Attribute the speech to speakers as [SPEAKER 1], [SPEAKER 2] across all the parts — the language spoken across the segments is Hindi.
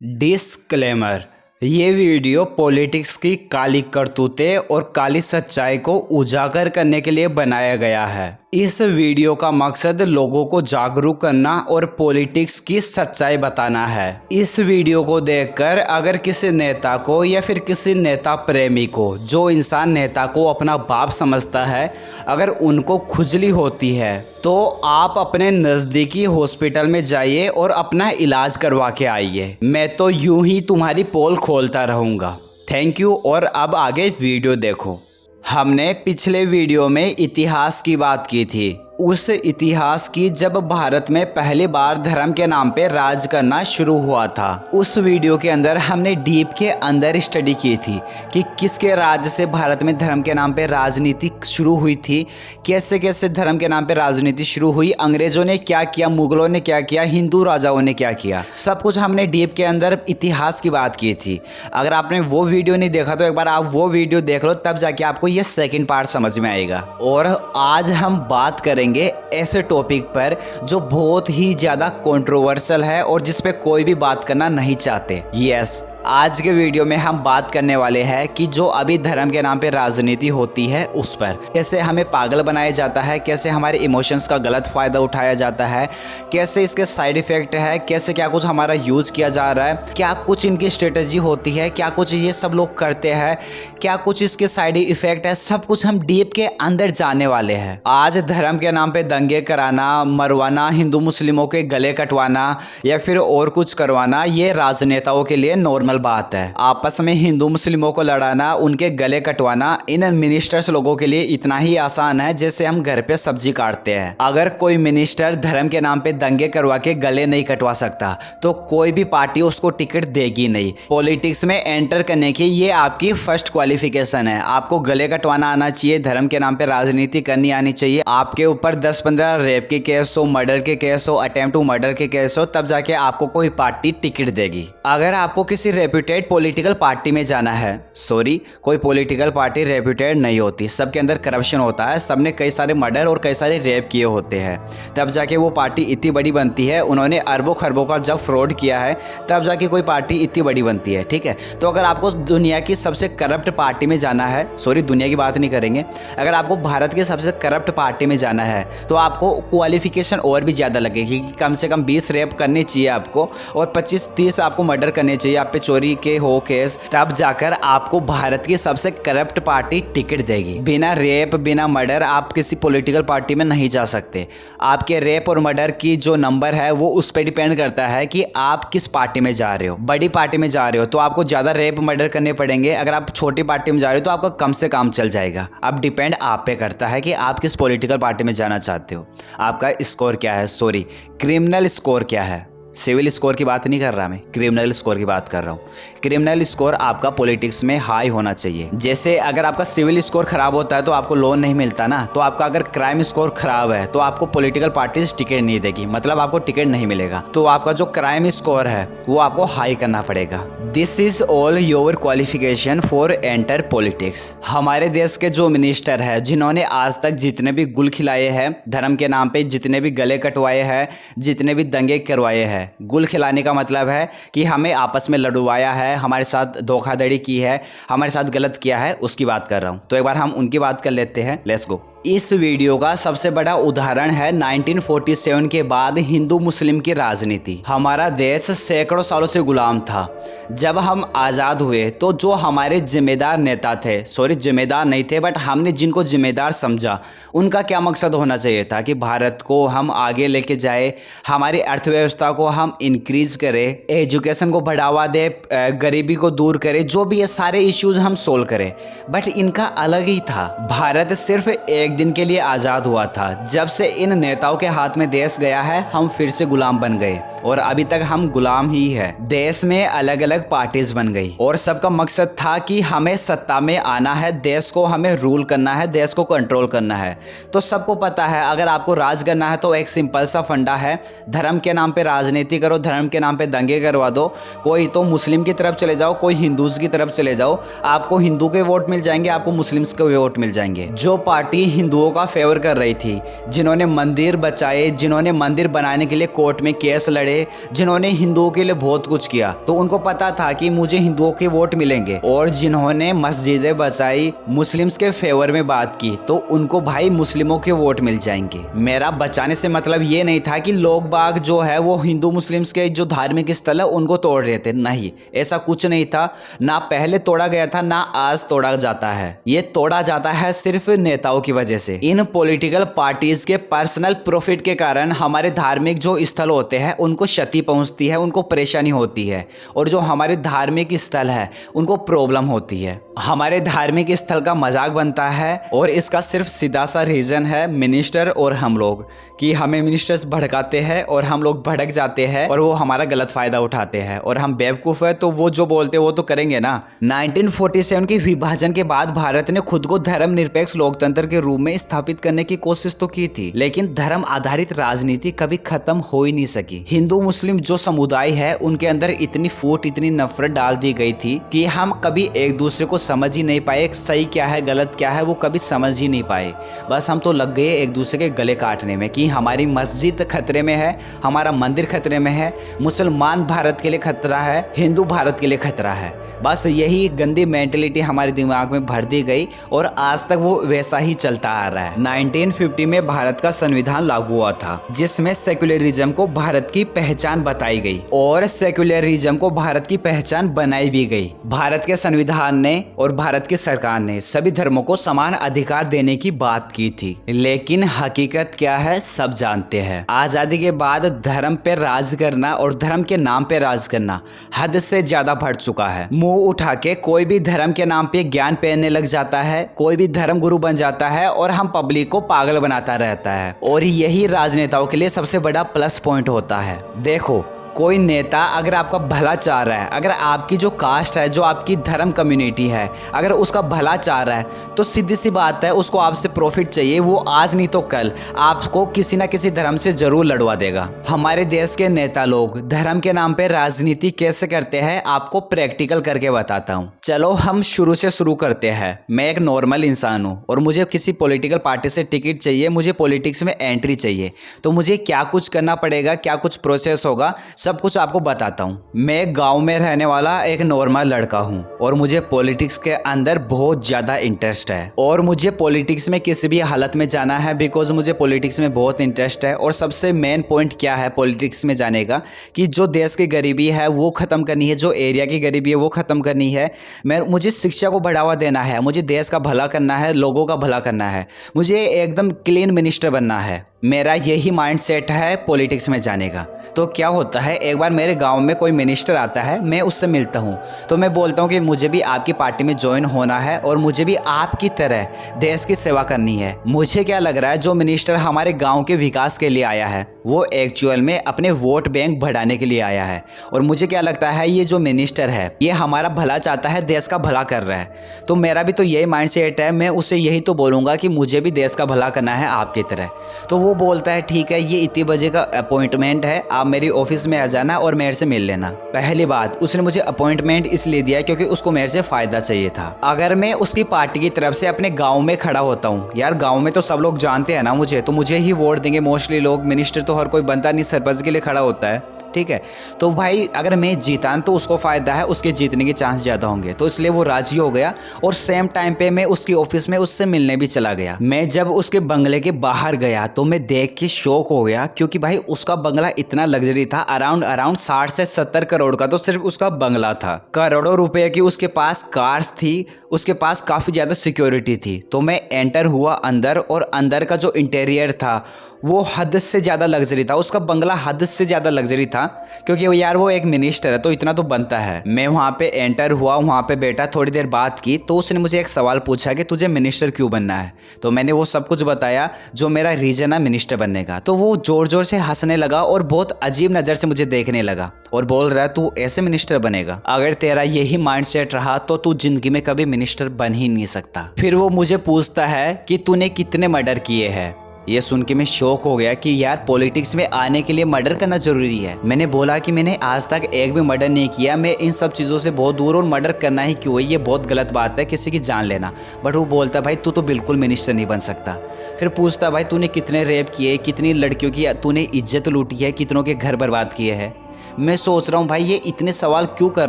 [SPEAKER 1] डिस्क्लेमर। ये वीडियो पॉलिटिक्स की काली करतूतें और काली सच्चाई को उजागर करने के लिए बनाया गया है। इस वीडियो का मकसद लोगों को जागरूक करना और पॉलिटिक्स की सच्चाई बताना है। इस वीडियो को देखकर अगर किसी नेता को या फिर किसी नेता प्रेमी को, जो इंसान नेता को अपना बाप समझता है, अगर उनको खुजली होती है तो आप अपने नज़दीकी हॉस्पिटल में जाइए और अपना इलाज करवा के आइए। मैं तो यूं ही तुम्हारी पोल खोलता रहूँगा। Thank you. और अब आगे वीडियो देखो। हमने पिछले वीडियो में इतिहास की बात की थी, उस इतिहास की जब भारत में पहली बार धर्म के नाम पे राज करना शुरू हुआ था। उस वीडियो के अंदर हमने डीप के अंदर स्टडी की थी कि किसके राज से भारत में धर्म के नाम पे राजनीति शुरू हुई थी, कैसे कैसे धर्म के नाम पे राजनीति शुरू हुई, अंग्रेजों ने क्या किया, मुगलों ने क्या किया, हिंदू राजाओं ने क्या किया, सब कुछ हमने डीप के अंदर इतिहास की बात की थी। अगर आपने वो वीडियो नहीं देखा तो एक बार आप वो वीडियो देख लो, तब जाके आपको ये सेकेंड पार्ट समझ में आएगा। और आज हम बात करेंगे ऐसे टॉपिक पर जो बहुत ही ज्यादा कंट्रोवर्शियल है और जिस पे कोई भी बात करना नहीं चाहते। यस, आज के वीडियो में हम बात करने वाले हैं कि जो अभी धर्म के नाम पे राजनीति होती है उस पर कैसे हमें पागल बनाया जाता है, कैसे हमारे इमोशंस का गलत फ़ायदा उठाया जाता है, कैसे इसके साइड इफ़ेक्ट है, कैसे क्या कुछ हमारा यूज़ किया जा रहा है, क्या कुछ इनकी स्ट्रेटजी होती है, क्या कुछ ये सब लोग करते हैं, क्या कुछ इसके साइड इफ़ेक्ट है, सब कुछ हम डीप के अंदर जाने वाले हैं। आज धर्म के नाम पे दंगे कराना, मरवाना, हिंदू मुस्लिमों के गले कटवाना या फिर और कुछ करवाना, ये राजनेताओं के लिए नॉर्मल बात है। आपस में हिंदू मुस्लिमों को लड़ाना, उनके गले कटवाना इन मिनिस्टर्स लोगों के लिए इतना ही आसान है जैसे हम घर पे सब्जी काटते हैं। अगर कोई मिनिस्टर धर्म के नाम पे दंगे करवा के गले नहीं कटवा सकता तो कोई भी पार्टी उसको टिकट देगी नहीं। पॉलिटिक्स में एंटर करने की ये आपकी फर्स्ट क्वालिफिकेशन है। आपको गले कटवाना आना चाहिए, धर्म के नाम पे राजनीति करनी आनी चाहिए, आपके ऊपर 10-15 रेप के केस हो, मर्डर के केस हो, अटेम्प्ट टू मर्डर के केस हो, तब जाके आपको कोई पार्टी टिकट देगी। अगर आपको किसी रेप्यूटेड पॉलिटिकल पार्टी में जाना है, सॉरी, कोई पॉलिटिकल पार्टी रेप्यूटेड नहीं होती, सबके अंदर करप्शन होता है, सबने कई सारे मर्डर और कई सारे रेप किए होते हैं, तब जाके वो पार्टी इतनी बड़ी बनती है। उन्होंने अरबों खरबों का जब फ्रॉड किया है तब जाके कोई पार्टी इतनी बड़ी बनती है। ठीक है, तो अगर आपको दुनिया की सबसे करप्ट पार्टी में जाना है, सॉरी दुनिया की बात नहीं करेंगे, अगर आपको भारत की सबसे करप्ट पार्टी में जाना है तो आपको क्वालिफिकेशन और भी ज़्यादा लगेगी कि कम से कम 20 रेप करने चाहिए आपको और 25-30 आपको मर्डर करने चाहिए, आप पे चोरी के हो केस, तब जाकर आपको भारत की सबसे करप्ट पार्टी टिकट देगी। बिना रेप बिना मर्डर आप किसी पॉलिटिकल पार्टी में नहीं जा सकते। आपके रेप और मर्डर की जो नंबर है वो उस पर डिपेंड करता है कि आप किस पार्टी में जा रहे हो। बड़ी पार्टी में जा रहे हो तो आपको ज़्यादा रेप मर्डर करने पड़ेंगे, अगर आप छोटी पार्टी में जा रहे हो तो आपका कम से काम चल जाएगा। अब डिपेंड आप पे करता है कि आप किस पॉलिटिकल पार्टी में जाना चाहते हो, आपका स्कोर क्या है, सॉरी क्रिमिनल स्कोर क्या है। सिविल स्कोर की बात नहीं कर रहा, मैं क्रिमिनल स्कोर की बात कर रहा हूँ। क्रिमिनल स्कोर आपका पॉलिटिक्स में हाई होना चाहिए। जैसे अगर आपका सिविल स्कोर खराब होता है तो आपको लोन नहीं मिलता ना, तो आपका अगर क्राइम स्कोर खराब है तो आपको पॉलिटिकल पार्टीज टिकट नहीं देगी, मतलब आपको टिकट नहीं मिलेगा। तो आपका जो क्राइम स्कोर है वो आपको हाई करना पड़ेगा। This is all your qualification for enter politics. हमारे देश के जो मिनिस्टर है जिन्होंने आज तक जितने भी गुल खिलाए हैं धर्म के नाम पे, जितने भी गले कटवाए हैं, जितने भी दंगे करवाए हैं, गुल खिलाने का मतलब है कि हमें आपस में लड़वाया है, हमारे साथ धोखाधड़ी की है, हमारे साथ गलत किया है, उसकी बात कर रहा हूँ। तो एक बार हम उनकी बात कर लेते हैं। Let's go. इस वीडियो का सबसे बड़ा उदाहरण है 1947 के बाद हिंदू मुस्लिम की राजनीति। हमारा देश सैकड़ों सालों से गुलाम था। जब हम आज़ाद हुए तो जो हमारे जिम्मेदार नेता थे, सॉरी जिम्मेदार नहीं थे बट हमने जिनको जिम्मेदार समझा, उनका क्या मकसद होना चाहिए था कि भारत को हम आगे लेके जाए, हमारी अर्थव्यवस्था को हम इंक्रीज करें, एजुकेशन को बढ़ावा दे, गरीबी को दूर करें, जो भी ये सारे इश्यूज हम सोल्व करें। बट इनका अलग ही था। भारत सिर्फ एक दिन के लिए आज़ाद हुआ था। जब से इन नेताओं के हाथ में देश गया है हम फिर से गुलाम बन गए और अभी तक हम गुलाम ही है। देश में अलग अलग पार्टीज बन गई और सबका मकसद था कि हमें सत्ता में आना है, देश को हमें रूल करना है, देश को कंट्रोल करना है। तो सबको पता है अगर आपको राज करना है तो एक सिंपल सा फंडा है, धर्म के नाम पे राजनीति करो, धर्म के नाम पे दंगे करवा दो। कोई तो मुस्लिम की तरफ चले जाओ, कोई हिंदूज की तरफ चले जाओ, आपको हिंदू के वोट मिल जाएंगे, आपको मुस्लिम्स के वोट मिल जाएंगे। जो पार्टी हिंदुओं का फेवर कर रही थी, जिन्होंने मंदिर बचाए, जिन्होंने मंदिर बनाने के लिए कोर्ट में केस लड़े, जिन्होंने हिंदुओं के लिए बहुत कुछ किया, तो उनको पता था कि मुझे हिंदुओं के वोट मिलेंगे। और जिन्होंने मस्जिदें बचाई, मुस्लिम्स के फेवर में बात की, तो उनको भाई मुस्लिमों के वोट मिल जाएंगे। मेरा बचाने से मतलब ये नहीं था कि लोग बाग जो है वो हिंदू मुस्लिम्स के जो धार्मिक स्थल है उनको तोड़ रहे थे, नहीं, ऐसा कुछ नहीं था। ना पहले तोड़ा गया था, ना आज तोड़ा जाता है। ये तोड़ा जाता है सिर्फ नेताओं की वजह से। इन पॉलिटिकल पार्टीज के पर्सनल प्रॉफिट के कारण हमारे धार्मिक जो स्थल होते हैं उनको क्षति पहुंचती है, उनको परेशानी होती है, और जो हमारे धार्मिक स्थल है उनको प्रॉब्लम होती है। हमारे धार्मिक स्थल का मजाक बनता है, और इसका सिर्फ सीधा सा रीजन है मिनिस्टर और हम लोग, कि हमें मिनिस्टर्स भड़काते हैं और हम लोग भड़क जाते हैं और वो हमारा गलत फायदा उठाते हैं, और हम बेवकूफ़ है तो वो जो बोलते हैं वो तो करेंगे ना। 1947 के विभाजन के बाद भारत ने खुद को धर्मनिरपेक्ष लोकतंत्र के रूप में स्थापित करने की कोशिश तो की थी, लेकिन धर्म आधारित राजनीति कभी खत्म हो ही नहीं सकी। हिंदू मुस्लिम जो समुदाय है उनके अंदर इतनी फूट, इतनी नफरत डाल दी गई थी कि हम कभी एक दूसरे को समझ ही नहीं पाए, सही क्या है गलत क्या है वो कभी समझ ही नहीं पाए। बस हम तो लग गए एक दूसरे के गले काटने में कि हमारी मस्जिद खतरे में है, हमारा मंदिर खतरे में है, मुसलमान भारत के लिए खतरा है, हिंदू भारत के लिए खतरा है। बस यही गंदी मेंटेलिटी हमारे दिमाग में भर दी गई, और आज तक वो वैसा ही चलता आ रहा है। 1950 में भारत का संविधान लागू हुआ था, जिसमें सेक्युलरिज्म को भारत की पहचान बताई गई, और सेक्युलरिज्म को भारत की पहचान बनाई भी गई। भारत के संविधान ने और भारत की सरकार ने सभी धर्मों को समान अधिकार देने की बात की थी, लेकिन हकीकत क्या है सब जानते हैं। आजादी के बाद धर्म पे राज करना और धर्म के नाम पे राज करना हद से ज्यादा बढ़ चुका है। मुंह उठा के कोई भी धर्म के नाम पे ज्ञान पहनने लग जाता है, कोई भी धर्म गुरु बन जाता है, और हम पब्लिक को पागल बनाता रहता है, और यही राजनेताओं के लिए सबसे बड़ा प्लस पॉइंट होता है। देखो, कोई नेता अगर आपका भला चाह रहा है, अगर आपकी जो कास्ट है, जो आपकी धर्म कम्युनिटी है, अगर उसका भला चाह रहा है, तो सीधी सी बात है उसको आपसे प्रॉफिट चाहिए। वो आज नहीं तो कल आपको किसी ना किसी धर्म से जरूर लड़वा देगा। हमारे देश के नेता लोग धर्म के नाम पे राजनीति कैसे करते हैं आपको प्रैक्टिकल करके बताता हूँ। चलो हम शुरू से शुरू करते हैं। मैं एक नॉर्मल इंसान हूँ और मुझे किसी पॉलिटिकल पार्टी से टिकट चाहिए, मुझे पॉलिटिक्स में एंट्री चाहिए, तो मुझे क्या कुछ करना पड़ेगा, क्या कुछ प्रोसेस होगा, सब कुछ आपको बताता हूँ। मैं गांव में रहने वाला एक नॉर्मल लड़का हूँ, और मुझे पॉलिटिक्स के अंदर बहुत ज़्यादा इंटरेस्ट है, और मुझे पॉलिटिक्स में किसी भी हालत में जाना है, बिकॉज मुझे पॉलिटिक्स में बहुत इंटरेस्ट है। और सबसे मेन पॉइंट क्या है पॉलिटिक्स में जाने का, कि जो देश की गरीबी है वो ख़त्म करनी है, जो एरिया की गरीबी है वो ख़त्म करनी है। मुझे शिक्षा को बढ़ावा देना है, मुझे देश का भला करना है, लोगों का भला करना है, मुझे एकदम क्लीन मिनिस्टर बनना है। मेरा यही माइंडसेट है पॉलिटिक्स में जाने का। तो क्या होता है, एक बार मेरे गांव में कोई मिनिस्टर आता है, मैं उससे मिलता हूं, तो मैं बोलता हूं कि मुझे भी आपकी पार्टी में ज्वाइन होना है और मुझे भी आपकी तरह देश की सेवा करनी है। मुझे क्या लग रहा है, जो मिनिस्टर हमारे गांव के विकास के लिए आया है वो एक्चुअल में अपने वोट बैंक बढ़ाने के लिए आया है। और मुझे क्या लगता है, ये जो मिनिस्टर है ये हमारा भला चाहता है, देश का भला कर रहा है। तो मेरा भी तो यही माइंडसेट है, मैं उसे यही तो बोलूँगा कि मुझे भी देश का भला करना है आपकी तरह। तो वो बोलता है ठीक है, ये इतने बजे का अपॉइंटमेंट है, आप मेरी ऑफिस में आ जाना और मेरे से मिल लेना। पहली बात, उसने मुझे अपॉइंटमेंट इसलिए दिया क्योंकि उसको मेरे से फायदा चाहिए था। अगर मैं उसकी पार्टी की तरफ से अपने गाँव में खड़ा होता हूँ, यार गाँव में तो सब लोग जानते हैं ना मुझे, तो मुझे ही वोट देंगे मोस्टली लोग। मिनिस्टर तो हर कोई बनता नहीं, सरपंच के लिए खड़ा होता है, ठीक है। तो भाई अगर मैं जीता तो उसको फायदा है, उसके जीतने के चांस ज़्यादा होंगे, तो इसलिए वो राजी हो गया। और सेम टाइम पे मैं उसकी ऑफिस में उससे मिलने भी चला गया। मैं जब उसके बंगले के बाहर गया तो मैं देख के शौक हो गया, क्योंकि भाई उसका बंगला इतना लग्जरी था, अराउंड 60 से 70 करोड़ का तो सिर्फ उसका बंगला था। करोड़ों रुपए की उसके पास कार्स थी, उसके पास काफ़ी ज़्यादा सिक्योरिटी थी। तो मैं एंटर हुआ अंदर, और अंदर का जो इंटीरियर था वो हद से ज़्यादा लग्जरी था, उसका बंगला हद से ज़्यादा लग्जरी था, क्योंकि यार वो एक मिनिस्टर है तो इतना तो बनता है। मैं वहाँ पे एंटर हुआ, वहाँ पे बैठा, थोड़ी देर बात की, तो उसने मुझे एक सवाल पूछा कि तुझे मिनिस्टर क्यों बनना है। तो मैंने वो सब कुछ बताया जो मेरा रीजन है मिनिस्टर बनने का। तो वो ज़ोर ज़ोर से हंसने लगा और बहुत अजीब नज़र से मुझे देखने लगा और बोल रहा है तू ऐसे मिनिस्टर बनेगा, अगर तेरा यही माइंडसेट रहा तो तू जिंदगी में कभी मिनिस्टर बन ही नहीं सकता। फिर वो मुझे पूछता है कि तूने कितने मर्डर किए हैं। ये सुन के मैं शॉक हो गया कि यार पॉलिटिक्स में आने के लिए मर्डर करना जरूरी है। मैंने बोला कि मैंने आज तक एक भी मर्डर नहीं किया, मैं इन सब चीज़ों से बहुत दूर, और मर्डर करना ही क्यों है, ये बहुत गलत बात है, किसी की जान लेना। बट वो बोलता भाई तू तो बिल्कुल मिनिस्टर नहीं बन सकता। फिर पूछता भाई तूने कितने रेप किए, कितनी लड़कियों की तूने इज्जत लूटी है, कितनों के घर बर्बाद किए हैं। मैं सोच रहा हूँ भाई ये इतने सवाल क्यों कर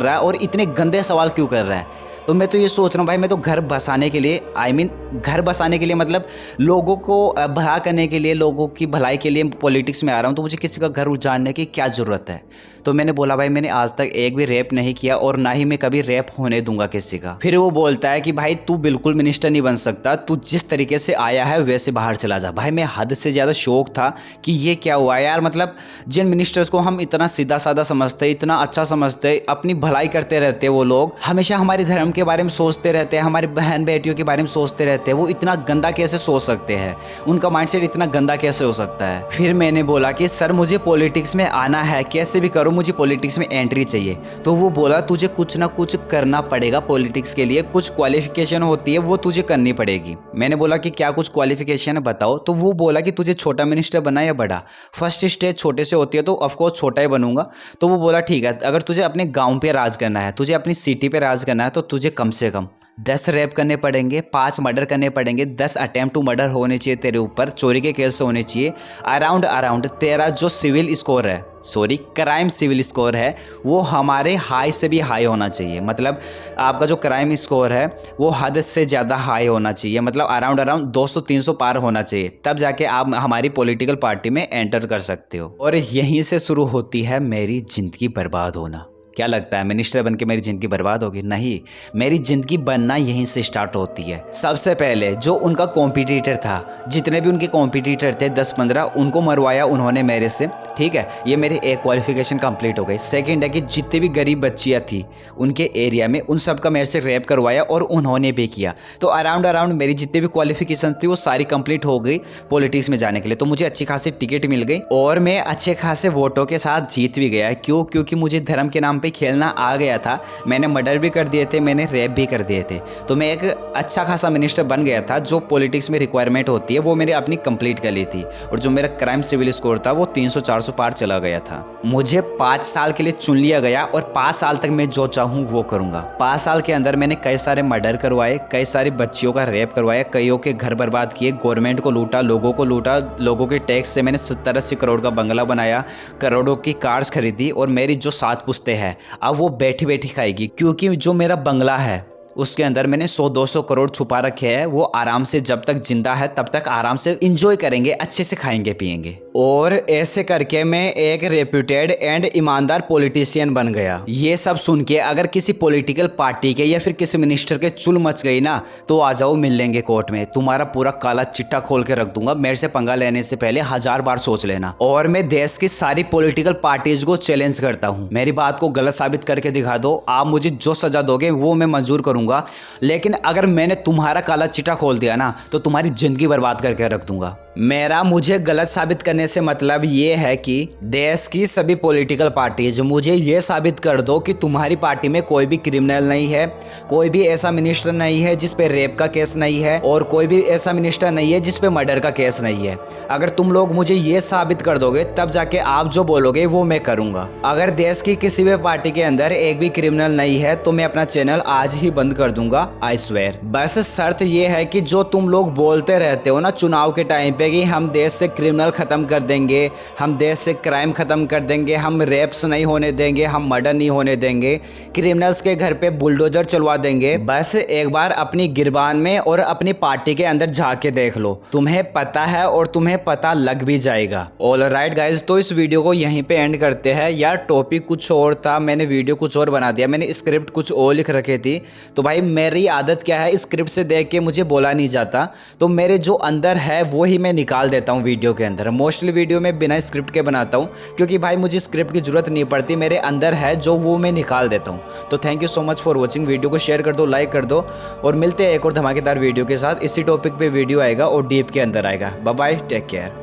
[SPEAKER 1] रहा है और इतने गंदे सवाल क्यों कर रहा है। तो मैं तो ये सोच रहा हूँ भाई मैं तो घर बसाने के लिए घर बसाने के लिए मतलब लोगों को भला करने के लिए, लोगों की भलाई के लिए पॉलिटिक्स में आ रहा हूँ, तो मुझे किसी का घर उजाड़ने की क्या ज़रूरत है। तो मैंने बोला भाई मैंने आज तक एक भी रेप नहीं किया और ना ही मैं कभी रेप होने दूंगा किसी का। फिर वो बोलता है कि भाई तू बिल्कुल मिनिस्टर नहीं बन सकता, तू जिस तरीके से आया है वैसे बाहर चला जा। भाई मैं हद से ज़्यादा शौक था कि ये क्या हुआ यार, मतलब जिन मिनिस्टर्स को हम इतना सीधा साधा समझते, इतना अच्छा समझते, अपनी भलाई करते रहते, वो लोग हमेशा हमारे धर्म के बारे में सोचते रहते हैं, हमारी बहन बेटियों के बारे में सोचते रहते हैं, वो इतना गंदा कैसे सोच सकते हैं, उनका माइंडसेट इतना गंदा कैसे हो सकता है। फिर मैंने बोला कि सर मुझे पॉलिटिक्स में आना है, कैसे भी करो मुझे पॉलिटिक्स में एंट्री चाहिए। तो वो बोला तुझे कुछ ना कुछ करना पड़ेगा पॉलिटिक्स के लिए, कुछ क्वालिफिकेशन होती है वो तुझे करनी पड़ेगी। मैंने बोला कि क्या कुछ क्वालिफिकेशन है बताओ। तो वो बोला कि तुझे छोटा मिनिस्टर बनना या बड़ा। फर्स्ट स्टेज छोटे से होती है तो ऑफकोर्स छोटा ही बनूंगा। तो वो बोला ठीक है, अगर तुझे अपने गाँव पे राज करना है, तुझे अपनी सिटी पे राज करना है, तो तुझे कम से कम 10 रेप करने पड़ेंगे, 5 मर्डर करने पड़ेंगे, 10 अटेम्प्ट टू मर्डर होने चाहिए तेरे ऊपर, चोरी के केस होने चाहिए। अराउंड तेरा जो सिविल स्कोर है, सॉरी क्राइम सिविल स्कोर है, वो हमारे हाई से भी हाई होना चाहिए। मतलब आपका जो क्राइम स्कोर है वो हद से ज़्यादा हाई होना चाहिए, मतलब अराउंड 200-300 पार होना चाहिए, तब जाके आप हमारी पॉलिटिकल पार्टी में एंटर कर सकते हो। और यहीं से शुरू होती है मेरी ज़िंदगी बर्बाद होना। क्या लगता है मिनिस्टर बन के मेरी ज़िंदगी बर्बाद होगी? नहीं, मेरी ज़िंदगी बनना यहीं से स्टार्ट होती है। सबसे पहले जो उनका कॉम्पिटिटर था, जितने भी उनके कॉम्पिटिटर थे 10-15, उनको मरवाया उन्होंने मेरे से, ठीक है, ये मेरी एक क्वालिफिकेशन कंप्लीट हो गई। सेकंड है कि जितनी भी गरीब बच्चियाँ थी उनके एरिया में, उन सब का मेरे से रेप करवाया और उन्होंने भी किया। तो अराउंड मेरी जितनी भी क्वालिफिकेशन थी वो सारी कंप्लीट हो गई पॉलिटिक्स में जाने के लिए। तो मुझे अच्छी खासी टिकट मिल गई और मैं अच्छे खासे वोटों के साथ जीत भी गया। क्यों? क्योंकि मुझे धर्म के नाम पे खेलना आ गया था। मैंने मर्डर भी कर दिए थे, मैंने रेप भी कर दिए थे। तो मैं एक अच्छा खासा मिनिस्टर बन गया था। जो पॉलिटिक्स में रिक्वायरमेंट होती है वो मैंने अपनी कंप्लीट कर ली थी, और जो मेरा क्राइम सिविल स्कोर था वो 300-400 पार चला गया था। मुझे 5 साल के लिए चुन लिया गया और 5 साल तक मैं जो चाहूँ वो करूँगा। 5 साल के अंदर मैंने कई सारे मर्डर करवाए, कई सारी बच्चियों का रेप करवाया, कईयों के घर बर्बाद किए, गवर्नमेंट को लूटा, लोगों को लूटा, लोगों के टैक्स से मैंने 70-80 करोड़ का बंगला बनाया, करोड़ों की कार्स खरीदी, और मेरी जो 7 पुश्तें हैं अब वो बैठी बैठी खाएगी। क्योंकि जो मेरा बंगला है उसके अंदर मैंने 100-200 करोड़ छुपा रखे हैं। वो आराम से जब तक जिंदा है तब तक आराम से इंजॉय करेंगे, अच्छे से खाएंगे पिएंगे। और ऐसे करके मैं एक रेप्यूटेड एंड ईमानदार पॉलिटिशियन बन गया। ये सब सुन के अगर किसी पॉलिटिकल पार्टी के या फिर किसी मिनिस्टर के चुल मच गई ना, तो आ जाओ मिल लेंगे कोर्ट में, तुम्हारा पूरा काला चिट्टा खोल के रख दूंगा। मेरे से पंगा लेने से पहले 1000 बार सोच लेना। और मैं देश की सारी पॉलिटिकल पार्टीज को चैलेंज करता हूँ, मेरी बात को गलत साबित करके दिखा दो, आप मुझे जो सजा दोगे वो मैं मंजूर करूंगा। लेकिन अगर मैंने तुम्हारा काला चिट्टा खोल दिया ना, तो तुम्हारी जिंदगी बर्बाद करके रख दूंगा। मेरा मुझे गलत साबित करने से मतलब ये है कि देश की सभी पॉलिटिकल पार्टीज मुझे ये साबित कर दो कि तुम्हारी पार्टी में कोई भी क्रिमिनल नहीं है, कोई भी ऐसा मिनिस्टर नहीं है जिस पे रेप का केस नहीं है, और कोई भी ऐसा मिनिस्टर नहीं है जिस पे मर्डर का केस नहीं है। अगर तुम लोग मुझे ये साबित कर दोगे तब जाके आप जो बोलोगे वो मैं करूँगा। अगर देश की किसी भी पार्टी के अंदर एक भी क्रिमिनल नहीं है तो मैं अपना चैनल आज ही बंद कर दूंगा, आई स्वेयर। बस शर्त ये है कि जो तुम लोग बोलते रहते हो ना चुनाव के टाइम पे कि हम देश से क्रिमिनल ख़त्म कर देंगे, हम देश से क्राइम ख़त्म कर देंगे, हम रेप्स नहीं होने देंगे, हम मर्डर नहीं होने देंगे, क्रिमिनल्स के घर पे बुलडोजर चलवा देंगे, बस एक बार अपनी गिरबान में और अपनी पार्टी के अंदर झाँक के देख लो, तुम्हें पता है और तुम्हें पता लग भी जाएगा। ऑलराइट गाइज, तो इस वीडियो को यहीं पे एंड करते हैं। यार टॉपिक कुछ और था, मैंने वीडियो कुछ और बना दिया, मैंने स्क्रिप्ट कुछ और लिख रखी थी। तो भाई मेरी आदत क्या है, स्क्रिप्ट से देख के मुझे बोला नहीं जाता, तो मेरे जो अंदर है वो ही मैं निकाल देता हूँ वीडियो के अंदर। मोस्टली वीडियो में बिना स्क्रिप्ट के बनाता हूँ, क्योंकि भाई मुझे स्क्रिप्ट की जरूरत नहीं पड़ती, मेरे अंदर है जो वो मैं निकाल देता हूँ। तो thank you so much for watching. Video को शेयर कर दो, लाइक कर दो, और मिलते हैं एक और धमाकेदार वीडियो के साथ। इसी टॉपिक पे वीडियो आएगा और डीप के अंदर आएगा। Bye bye, take care.